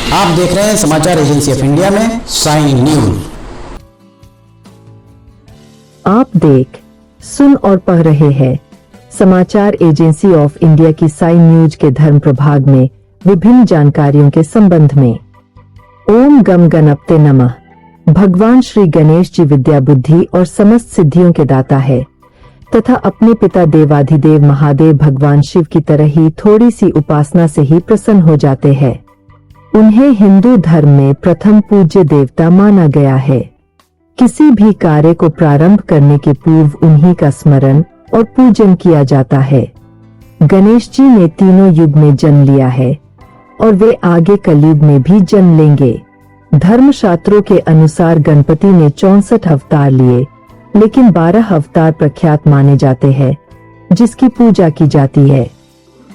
आप देख रहे हैं समाचार एजेंसी ऑफ इंडिया में साइन न्यूज। आप देख, सुन और पढ़ रहे हैं समाचार एजेंसी ऑफ इंडिया की साइन न्यूज के धर्म प्रभाग में विभिन्न जानकारियों के संबंध में। ओम गम गणपते नमः। भगवान श्री गणेश जी विद्या बुद्धि और समस्त सिद्धियों के दाता है तथा अपने पिता देवाधिदेव महादेव भगवान शिव की तरह ही थोड़ी सी उपासना से ही प्रसन्न हो जाते हैं। उन्हें हिंदू धर्म में प्रथम पूज्य देवता माना गया है। किसी भी कार्य को प्रारंभ करने के पूर्व उन्हीं का स्मरण और पूजन किया जाता है। गणेश जी ने तीनों युग में जन्म लिया है और वे आगे कलयुग में भी जन्म लेंगे। धर्मशास्त्रों के अनुसार गणपति ने 64 अवतार लिए, लेकिन 12 अवतार प्रख्यात माने जाते हैं जिसकी पूजा की जाती है।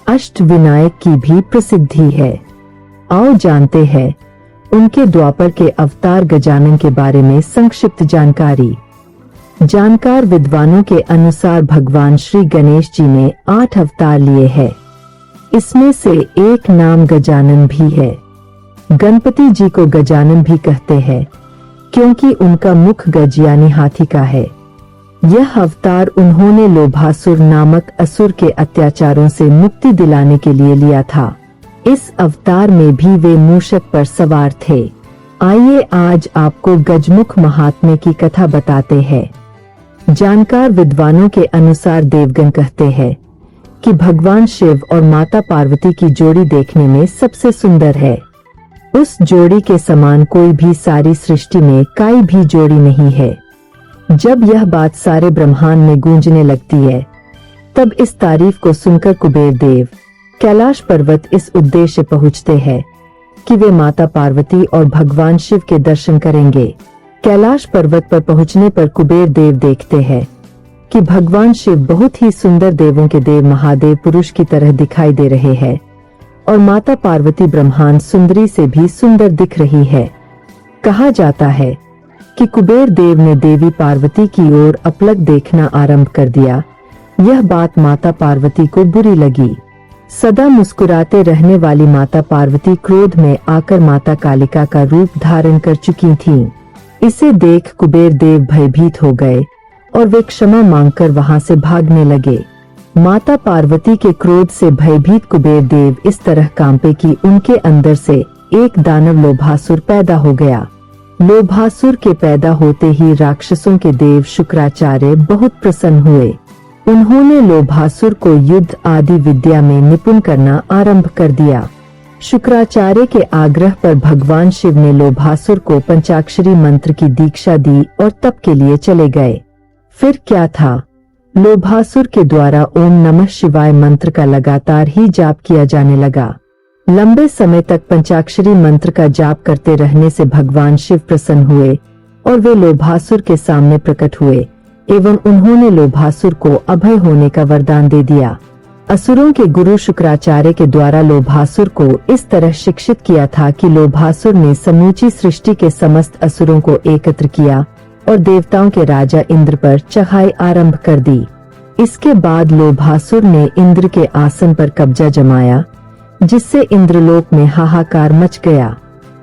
अष्टविनायक की भी प्रसिद्धि है। आओ जानते हैं उनके द्वापर के अवतार गजानन के बारे में संक्षिप्त जानकारी। जानकार विद्वानों के अनुसार भगवान श्री गणेश जी ने 8 अवतार लिए हैं। इसमें से एक नाम गजानन भी है। गणपति जी को गजानन भी कहते हैं क्योंकि उनका मुख गज यानी हाथी का है। यह अवतार उन्होंने लोभासुर नामक असुर के अत्याचारों से मुक्ति दिलाने के लिए लिया था। इस अवतार में भी वे मूषक पर सवार थे। आइए आज आपको गजमुख महात्म्य की कथा बताते हैं। जानकार विद्वानों के अनुसार देवगण कहते हैं कि भगवान शिव और माता पार्वती की जोड़ी देखने में सबसे सुंदर है। उस जोड़ी के समान कोई भी सारी सृष्टि में कोई भी जोड़ी नहीं है। जब यह बात सारे ब्रह्मांड में गूंजने लगती है, तब इस तारीफ को सुनकर कुबेर देव कैलाश पर्वत इस उद्देश्य पहुँचते हैं कि वे माता पार्वती और भगवान शिव के दर्शन करेंगे। कैलाश पर्वत पर पहुंचने पर कुबेर देव देखते हैं कि भगवान शिव बहुत ही सुंदर देवों के देव महादेव पुरुष की तरह दिखाई दे रहे हैं और माता पार्वती ब्रह्मांड सुंदरी से भी सुंदर दिख रही है। कहा जाता है कि कुबेर देव ने देवी पार्वती की ओर अपलक देखना आरंभ कर दिया। यह बात माता पार्वती को बुरी लगी। सदा मुस्कुराते रहने वाली माता पार्वती क्रोध में आकर माता कालिका का रूप धारण कर चुकी थीं। इसे देख कुबेर देव भयभीत हो गए और वे क्षमा मांगकर वहां से भागने लगे। माता पार्वती के क्रोध से भयभीत कुबेर देव इस तरह कांपे कि उनके अंदर से एक दानव लोभासुर पैदा हो गया। लोभासुर के पैदा होते ही राक्षसों के देव शुक्राचार्य बहुत प्रसन्न हुए। उन्होंने लोभासुर को युद्ध आदि विद्या में निपुण करना आरंभ कर दिया। शुक्राचार्य के आग्रह पर भगवान शिव ने लोभासुर को पंचाक्षरी मंत्र की दीक्षा दी और तप के लिए चले गए। फिर क्या था, लोभासुर के द्वारा ओम नमः शिवाय मंत्र का लगातार ही जाप किया जाने लगा। लंबे समय तक पंचाक्षरी मंत्र का जाप करते रहने से भगवान शिव प्रसन्न हुए और वे लोभासुर के सामने प्रकट हुए एवं उन्होंने लोभासुर को अभय होने का वरदान दे दिया। असुरों के गुरु शुक्राचार्य के द्वारा लोभासुर को इस तरह शिक्षित किया था कि लोभासुर ने समूची सृष्टि के समस्त असुरों को एकत्र किया और देवताओं के राजा इंद्र पर चढ़ाई आरंभ कर दी। इसके बाद लोभासुर ने इंद्र के आसन पर कब्जा जमाया, जिससे इंद्रलोक में हाहाकार मच गया।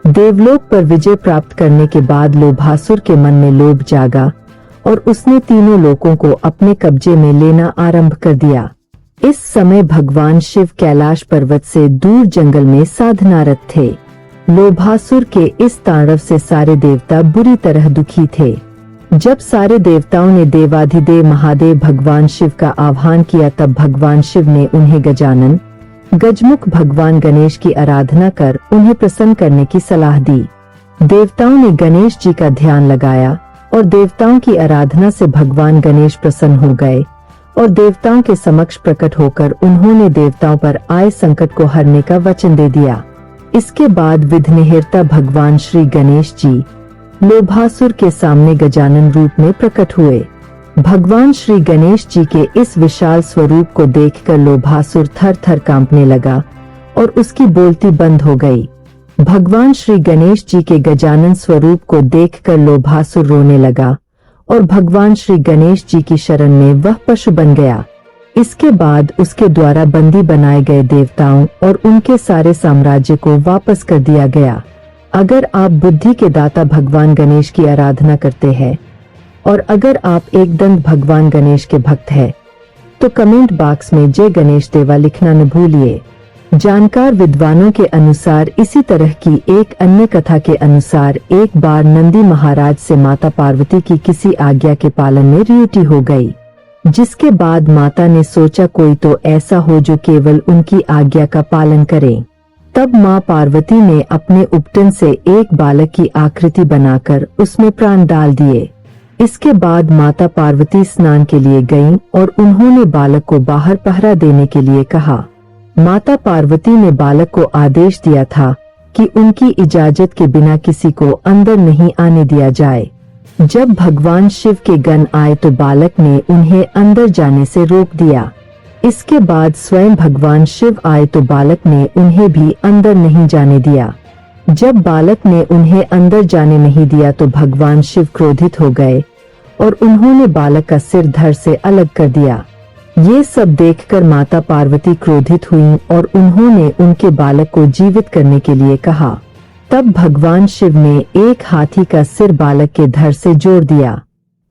देवलोक पर विजय प्राप्त करने के बाद लोभासुर के मन में लोभ जागा और उसने तीनों लोकों को अपने कब्जे में लेना आरंभ कर दिया। इस समय भगवान शिव कैलाश पर्वत से दूर जंगल में साधनारत थे। लोभासुर के इस तांडव से सारे देवता बुरी तरह दुखी थे। जब सारे देवताओं ने देवाधिदेव महादेव भगवान शिव का आह्वान किया, तब भगवान शिव ने उन्हें गजानन गजमुख भगवान गणेश की आराधना कर उन्हें प्रसन्न करने की सलाह दी। देवताओं ने गणेश जी का ध्यान लगाया और देवताओं की आराधना से भगवान गणेश प्रसन्न हो गए और देवताओं के समक्ष प्रकट होकर उन्होंने देवताओं पर आए संकट को हरने का वचन दे दिया। इसके बाद विघ्नहर्ता भगवान श्री गणेश जी लोभासुर के सामने गजानन रूप में प्रकट हुए। भगवान श्री गणेश जी के इस विशाल स्वरूप को देखकर लोभासुर थर थर कांपने लगा और उसकी बोलती बंद हो गई। भगवान श्री गणेश जी के गजानन स्वरूप को देखकर लोभासुर रोने लगा और भगवान श्री गणेश जी की शरण में वह पशु बन गया। इसके बाद उसके द्वारा बंदी बनाए गए देवताओं और उनके सारे साम्राज्य को वापस कर दिया गया। अगर आप बुद्धि के दाता भगवान गणेश की आराधना करते हैं और अगर आप एकदंत भगवान गणेश के भक्त हैं, तो कमेंट बॉक्स में जय गणेश देवा लिखना न भूलिए। जानकार विद्वानों के अनुसार इसी तरह की एक अन्य कथा के अनुसार एक बार नंदी महाराज से माता पार्वती की किसी आज्ञा के पालन में त्रुटि हो गई, जिसके बाद माता ने सोचा कोई तो ऐसा हो जो केवल उनकी आज्ञा का पालन करे। तब माँ पार्वती ने अपने उपटन से एक बालक की आकृति बनाकर उसमें प्राण डाल दिए। इसके बाद माता पार्वती स्नान के लिए गईं और उन्होंने बालक को बाहर पहरा देने के लिए कहा। माता पार्वती ने बालक को आदेश दिया था कि उनकी इजाजत के बिना किसी को अंदर नहीं आने दिया जाए। जब भगवान शिव के गण आए तो बालक ने उन्हें अंदर जाने से रोक दिया। इसके बाद स्वयं भगवान शिव आए तो बालक ने उन्हें भी अंदर नहीं जाने दिया। जब बालक ने उन्हें अंदर जाने नहीं दिया तो भगवान शिव क्रोधित हो गए और उन्होंने बालक का सिर धड़ से अलग कर दिया। ये सब देखकर माता पार्वती क्रोधित हुईं और उन्होंने उनके बालक को जीवित करने के लिए कहा। तब भगवान शिव ने एक हाथी का सिर बालक के धड़ से जोड़ दिया।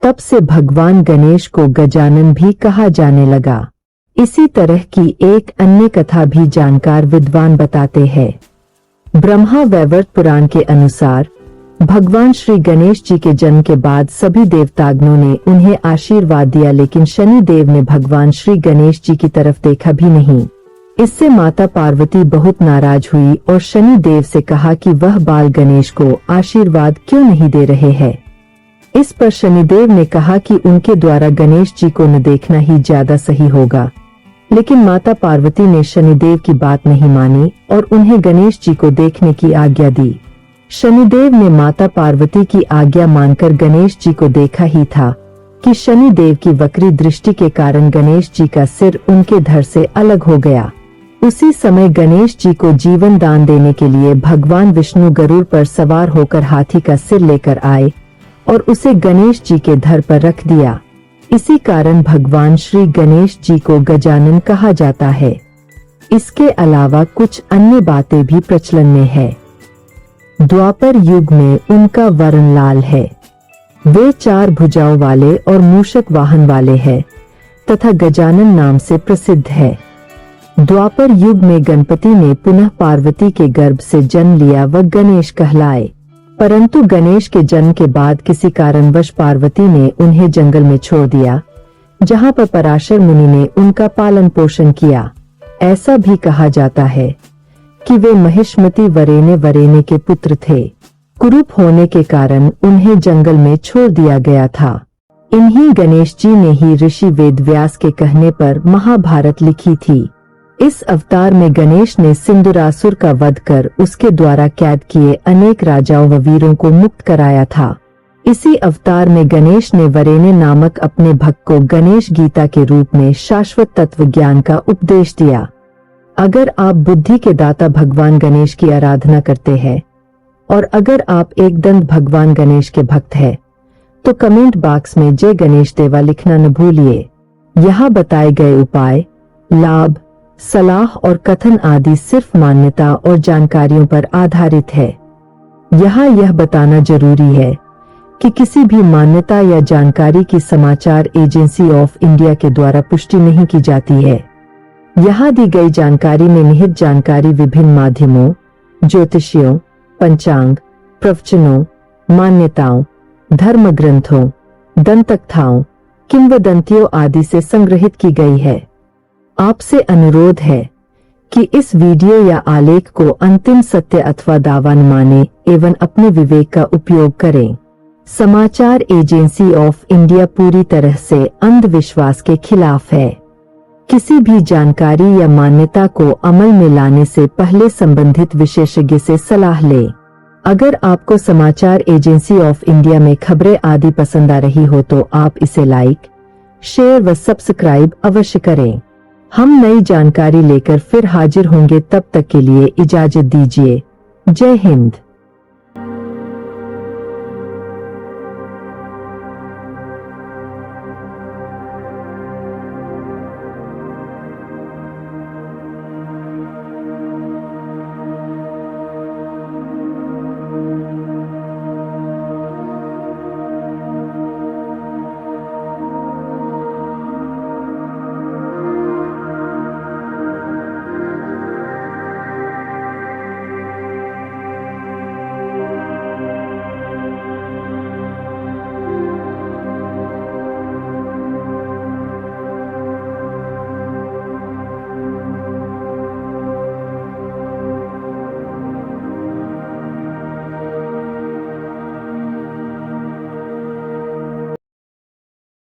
तब से भगवान गणेश को गजानन भी कहा जाने लगा। इसी तरह की एक अन्य कथा भी जानकार विद्वान बताते हैं। ब्रह्मा वैवर्त पुराण के अनुसार भगवान श्री गणेश जी के जन्म के बाद सभी देवतागणों ने उन्हें आशीर्वाद दिया, लेकिन शनि देव ने भगवान श्री गणेश जी की तरफ देखा भी नहीं। इससे माता पार्वती बहुत नाराज हुई और शनि देव से कहा कि वह बाल गणेश को आशीर्वाद क्यों नहीं दे रहे हैं। इस पर शनिदेव ने कहा कि उनके द्वारा गणेश जी को न देखना ही ज्यादा सही होगा, लेकिन माता पार्वती ने शनिदेव की बात नहीं मानी और उन्हें गणेश जी को देखने की आज्ञा दी। शनिदेव ने माता पार्वती की आज्ञा मानकर गणेश जी को देखा ही था कि शनिदेव की वक्री दृष्टि के कारण गणेश जी का सिर उनके धड़ से अलग हो गया। उसी समय गणेश जी को जीवन दान देने के लिए भगवान विष्णु गरुड़ पर सवार होकर हाथी का सिर लेकर आए और उसे गणेश जी के धड़ पर रख दिया। इसी कारण भगवान श्री गणेश जी को गजानन कहा जाता है। इसके अलावा कुछ अन्य बातें भी प्रचलन में है। द्वापर युग में उनका वर्ण लाल है। वे 4 भुजाओं वाले और मूषक वाहन वाले हैं तथा गजानन नाम से प्रसिद्ध है। द्वापर युग में गणपति ने पुनः पार्वती के गर्भ से जन्म लिया व गणेश कहलाए, परंतु गणेश के जन्म के बाद किसी कारणवश पार्वती ने उन्हें जंगल में छोड़ दिया, जहां पर पराशर मुनि ने उनका पालन पोषण किया। ऐसा भी कहा जाता है कि वे महिष्मती वरेने के पुत्र थे। कुरूप होने के कारण उन्हें जंगल में छोड़ दिया गया था। इन्हीं गणेश जी ने ही ऋषि वेदव्यास के कहने पर महाभारत लिखी थी। इस अवतार में गणेश ने सिंदूरासुर का वध कर उसके द्वारा कैद किए अनेक राजाओं व वीरों को मुक्त कराया था। इसी अवतार में गणेश ने वरेने नामक अपने भक्त को गणेश गीता के रूप में शाश्वत तत्व ज्ञान का उपदेश दिया। अगर आप बुद्धि के दाता भगवान गणेश की आराधना करते हैं और अगर आप एकदंत भगवान गणेश के भक्त हैं, तो कमेंट बॉक्स में जय गणेश देवा लिखना न भूलिए। यहाँ बताए गए उपाय, लाभ, सलाह और कथन आदि सिर्फ मान्यता और जानकारियों पर आधारित है। यहाँ यह बताना जरूरी है कि किसी भी मान्यता या जानकारी की समाचार एजेंसी ऑफ इंडिया के द्वारा पुष्टि नहीं की जाती है। यहाँ दी गई जानकारी में निहित जानकारी विभिन्न माध्यमों, ज्योतिषियों, पंचांग, प्रवचनों, मान्यताओं, धर्म ग्रंथों, दंतकथाओं, किंवदंतियों आदि से संग्रहित की गई है। आपसे अनुरोध है कि इस वीडियो या आलेख को अंतिम सत्य अथवा दावा न माने एवं अपने विवेक का उपयोग करें। समाचार एजेंसी ऑफ इंडिया पूरी तरह से अंधविश्वास के खिलाफ है। किसी भी जानकारी या मान्यता को अमल में लाने से पहले संबंधित विशेषज्ञ से सलाह लें। अगर आपको समाचार एजेंसी ऑफ इंडिया में खबरें आदि पसंद आ रही हो तो आप इसे लाइक, शेयर व सब्सक्राइब अवश्य करें। हम नई जानकारी लेकर फिर हाजिर होंगे, तब तक के लिए इजाजत दीजिए। जय हिंद।